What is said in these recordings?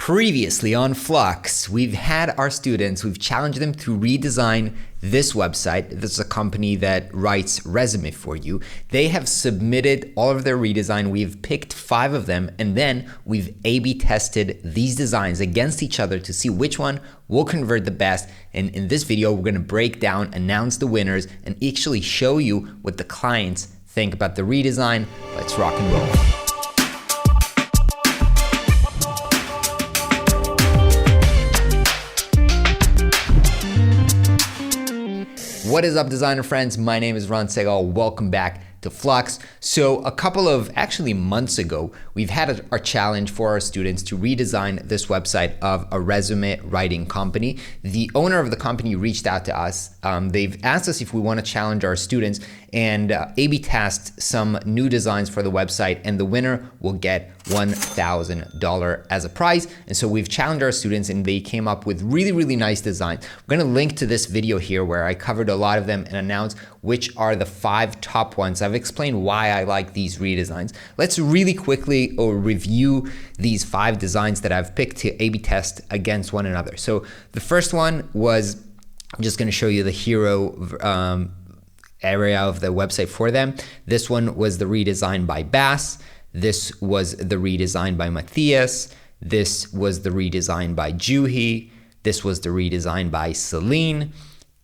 Previously on Flux, we've challenged them to redesign this website. This is a company that writes resume for you. They have submitted all of their redesign. We've picked 5 of them, and then we've A/B tested these designs against each other to see which one will convert the best. And in this video, we're gonna break down, announce the winners, and actually show you what the clients think about the redesign. Let's rock and roll. What is up, designer friends? My name is Ron Segal. Welcome back to Flux. So a couple of months ago, we've had our challenge for our students to redesign this website of a resume writing company. The owner of the company reached out to us. They've asked us if we want to challenge our students and A/B test some new designs for the website, and the winner will get $1,000 as a prize. And so we've challenged our students and they came up with really nice designs. We're gonna link to this video here where I covered a lot of them and announced which are the 5 top ones. I've explained why I like these redesigns. Let's really quickly review these 5 designs that I've picked to A/B test against one another. So the first one was, I'm just gonna show you the hero area of the website for them. This one was the redesign by Bass. This was the redesign by Matthias. This was the redesign by Juhi. This was the redesign by Celine.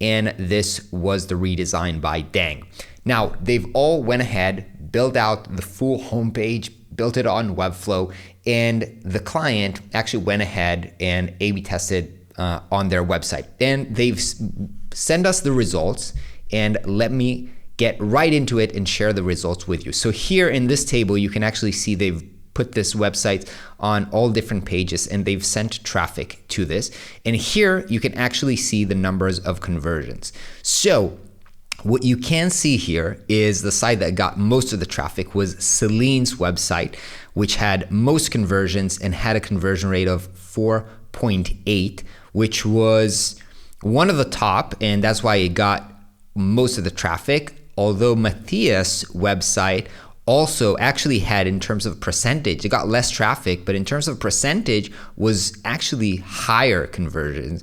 And this was the redesign by Dang. Now, they've all went ahead, built out the full homepage, built it on Webflow, and the client actually went ahead and A/B tested on their website. And they've sent us the results, and let me get right into it and share the results with you. So here in this table, you can actually see they've put this website on all different pages and they've sent traffic to this. And here you can actually see the numbers of conversions. So what you can see here is the site that got most of the traffic was Celine's website, which had most conversions and had a conversion rate of 4.8, which was one of the top, and that's why it got most of the traffic. Although Matthias' website also actually had, in terms of percentage, it got less traffic, but in terms of percentage was actually higher conversions.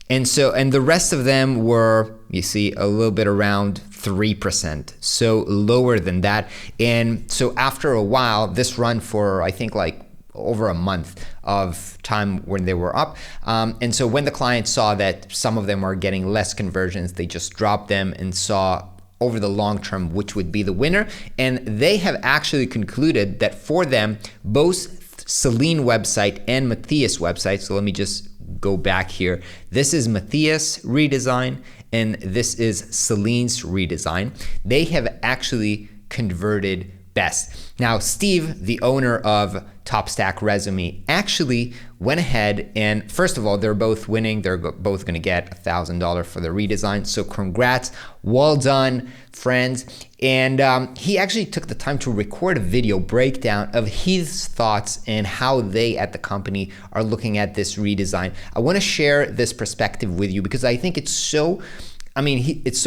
And the rest of them were, you see, a little bit around 3%, so lower than that. And so after a while, this run for, I think, like over a month of time when they were up. And so when the client saw that some of them were getting less conversions, they just dropped them and saw over the long term which would be the winner. And they have actually concluded that for them, both Celine website and Matthias website, so let me just go back here. This is Matthias redesign and this is Celine's redesign. They have actually converted best. Now, Steve, the owner of TopStackResume, actually went ahead and, first of all, they're both winning. They're both going to get $1,000 for the redesign. So congrats, well done, friends. And he actually took the time to record a video breakdown of his thoughts and how they at the company are looking at this redesign. I want to share this perspective with you because I think it's so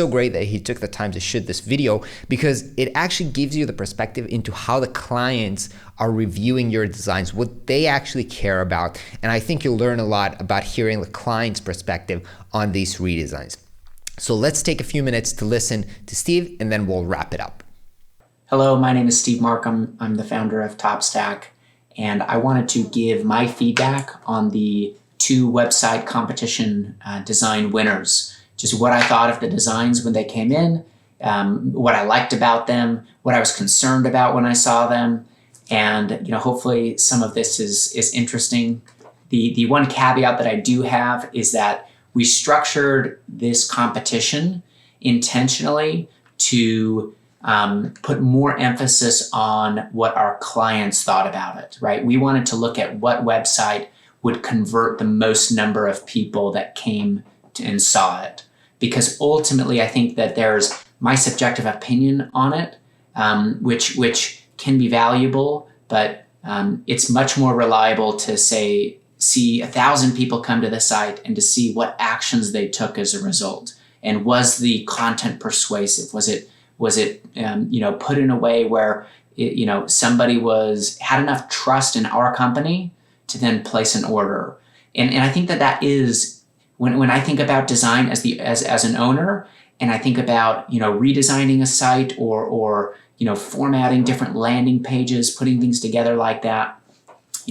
great that he took the time to shoot this video because it actually gives you the perspective into how the clients are reviewing your designs, what they actually care about. And I think you'll learn a lot about hearing the client's perspective on these redesigns. So let's take a few minutes to listen to Steve and then we'll wrap it up. Hello, my name is Steve Markham. I'm the founder of TopStack, and I wanted to give my feedback on the 2 website competition design winners. Just what I thought of the designs when they came in, what I liked about them, what I was concerned about when I saw them, and hopefully some of this is interesting. The one caveat that I do have is that we structured this competition intentionally to put more emphasis on what our clients thought about it, right? We wanted to look at what website would convert the most number of people that came and saw it. Because ultimately, I think that there's my subjective opinion on it, which can be valuable, but it's much more reliable to see 1,000 people come to the site and to see what actions they took as a result. And was the content persuasive? Was it put in a way where somebody had enough trust in our company to then place an order. And I think that is, when I think about design as an owner, and I think about, redesigning a site or formatting different landing pages, putting things together like that,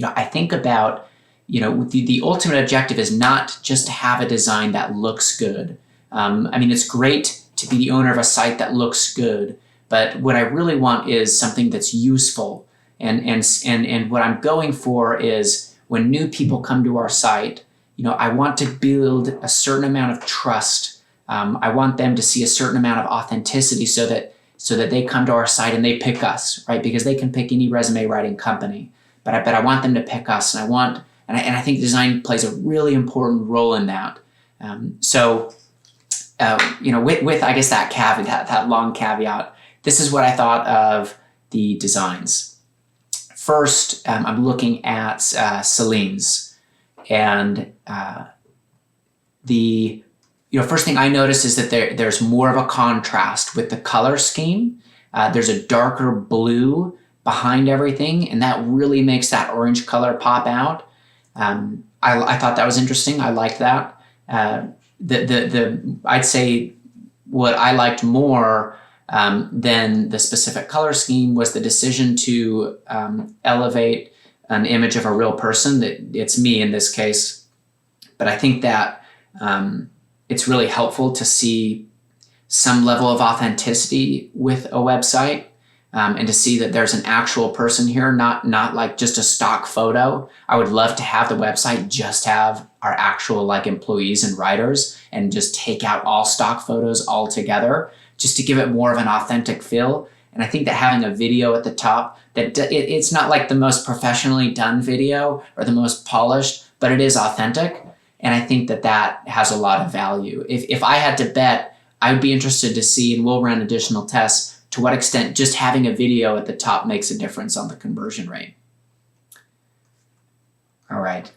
I think about, the ultimate objective is not just to have a design that looks good. It's great to be the owner of a site that looks good, but what I really want is something that's useful. And what I'm going for is, when new people come to our site, I want to build a certain amount of trust. I want them to see a certain amount of authenticity so that they come to our site and they pick us, right? Because they can pick any resume writing company, but I want them to pick us, and I think design plays a really important role in that. With I guess that caveat, that long caveat, this is what I thought of the designs. First, I'm looking at Celine's, and the first thing I noticed is that there's more of a contrast with the color scheme. There's a darker blue behind everything, and that really makes that orange color pop out. I thought that was interesting. I liked that. I'd say what I liked more than the specific color scheme was the decision to elevate an image of a real person. That it's me in this case, but I think that it's really helpful to see some level of authenticity with a website, and to see that there's an actual person here, not like just a stock photo. I would love to have the website just have our actual employees and writers, and just take out all stock photos altogether, just to give it more of an authentic feel. And I think that having a video at the top, that it's not like the most professionally done video or the most polished, but it is authentic. And I think that has a lot of value. If I had to bet, I would be interested to see, and we'll run additional tests, to what extent just having a video at the top makes a difference on the conversion rate. All right.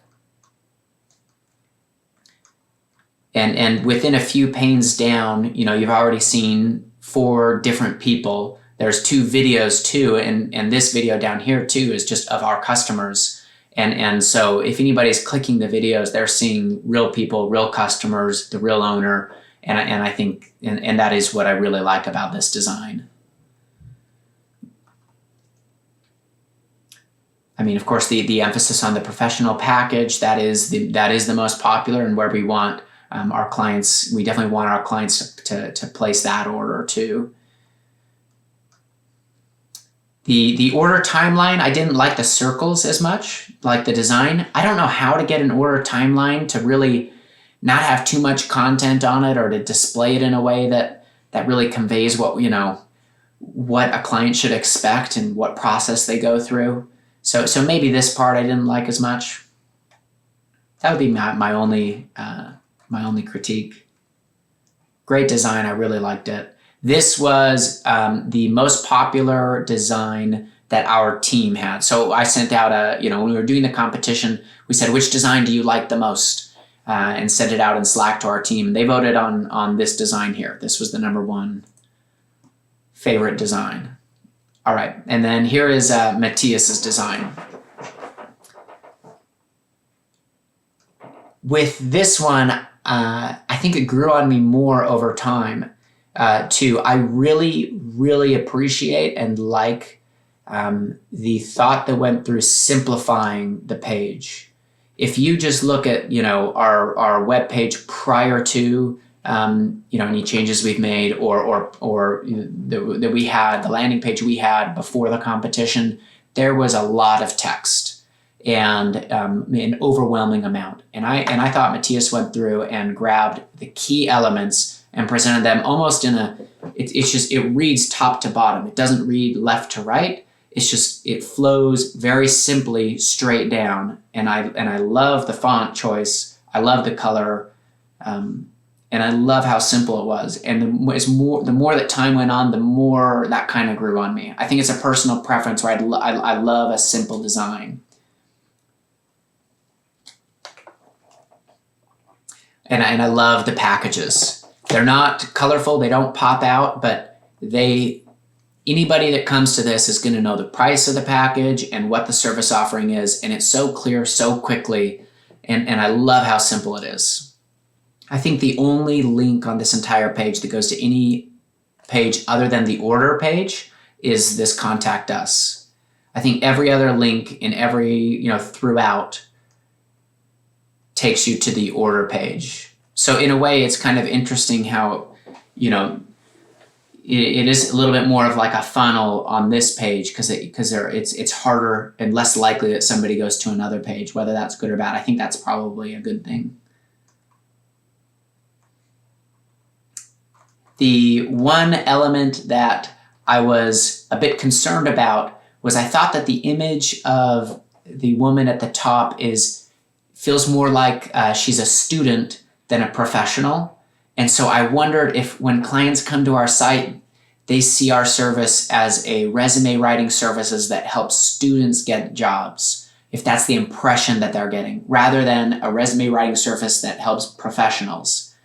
And within a few panes down, you've already seen 4 different people. There's 2 videos too, and this video down here too is just of our customers. And so if anybody's clicking the videos, they're seeing real people, real customers, the real owner, and I think and that is what I really like about this design. Of course, the emphasis on the professional package, that is the most popular, and where we want our clients, we definitely want our clients to place that order too. The order timeline, I didn't like the circles as much, like the design. I don't know how to get an order timeline to really not have too much content on it, or to display it in a way that really conveys what a client should expect and what process they go through. So maybe this part I didn't like as much. That would be my only critique. Great design, I really liked it. This was the most popular design that our team had. So I sent out when we were doing the competition, we said, which design do you like the most? And sent it out in Slack to our team. They voted on this design here. This was the #1 favorite design. All right, and then here is Matthias's design. With this one, I think it grew on me more over time too. I really, really appreciate and like the thought that went through simplifying the page. If you just look at our web page prior to any changes we've made, or that we had, the landing page we had before the competition, there was a lot of text and an overwhelming amount. And I thought Matthias went through and grabbed the key elements and presented them almost in it reads top to bottom. It doesn't read left to right. It flows very simply straight down. And I love the font choice. I love the color. And I love how simple it was. And the more that time went on, the more that kind of grew on me. I think it's a personal preference where I love a simple design. And I love the packages. They're not colorful, they don't pop out, but they Anybody that comes to this is going to know the price of the package and what the service offering is, and it's so clear so quickly, and I love how simple it is. I think the only link on this entire page that goes to any page other than the order page is this contact us. I think every other link in every, throughout takes you to the order page. So in a way, it's kind of interesting how, it is a little bit more of like a funnel on this page because it's harder and less likely that somebody goes to another page, whether that's good or bad. I think that's probably a good thing. The one element that I was a bit concerned about was I thought that the image of the woman at the top feels more like she's a student than a professional. And so I wondered if when clients come to our site, they see our service as a resume writing services that helps students get jobs, if that's the impression that they're getting, rather than a resume writing service that helps professionals.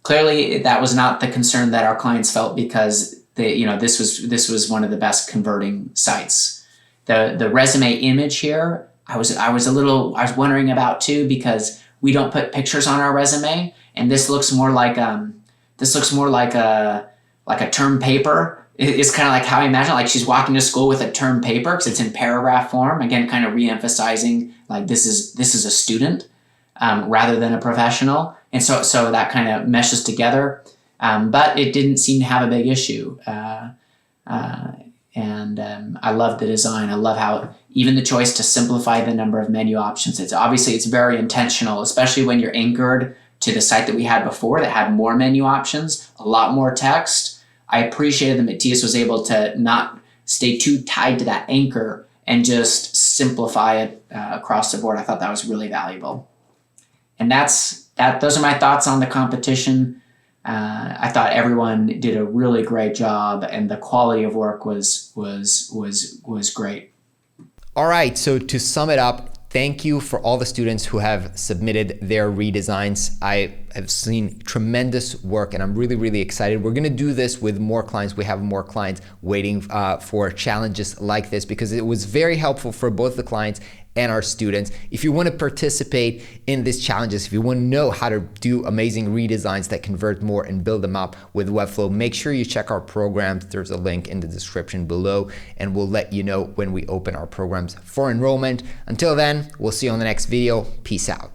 Clearly, that was not the concern that our clients felt because this was one of the best converting sites. The resume image here, I was wondering about too, because we don't put pictures on our resume, and this looks more like a term paper. It's kind of like how I imagine, like she's walking to school with a term paper because it's in paragraph form. Again, kind of re-emphasizing like this is a student rather than a professional, and so that kind of meshes together. But it didn't seem to have a big issue. I love the design. I love how even the choice to simplify the number of menu options. It's very intentional, especially when you're anchored to the site that we had before that had more menu options, a lot more text. I appreciated that Matthias was able to not stay too tied to that anchor and just simplify it across the board. I thought that was really valuable. And those are my thoughts on the competition. I thought everyone did a really great job, and the quality of work was great. All right, so to sum it up, thank you for all the students who have submitted their redesigns. I have seen tremendous work, and I'm really, really excited. We're gonna do this with more clients. We have more clients waiting for challenges like this because it was very helpful for both the clients and our students. If you want to participate in these challenges, if you want to know how to do amazing redesigns that convert more and build them up with Webflow, make sure you check our programs. There's a link in the description below, and we'll let you know when we open our programs for enrollment. Until then, we'll see you on the next video. Peace out.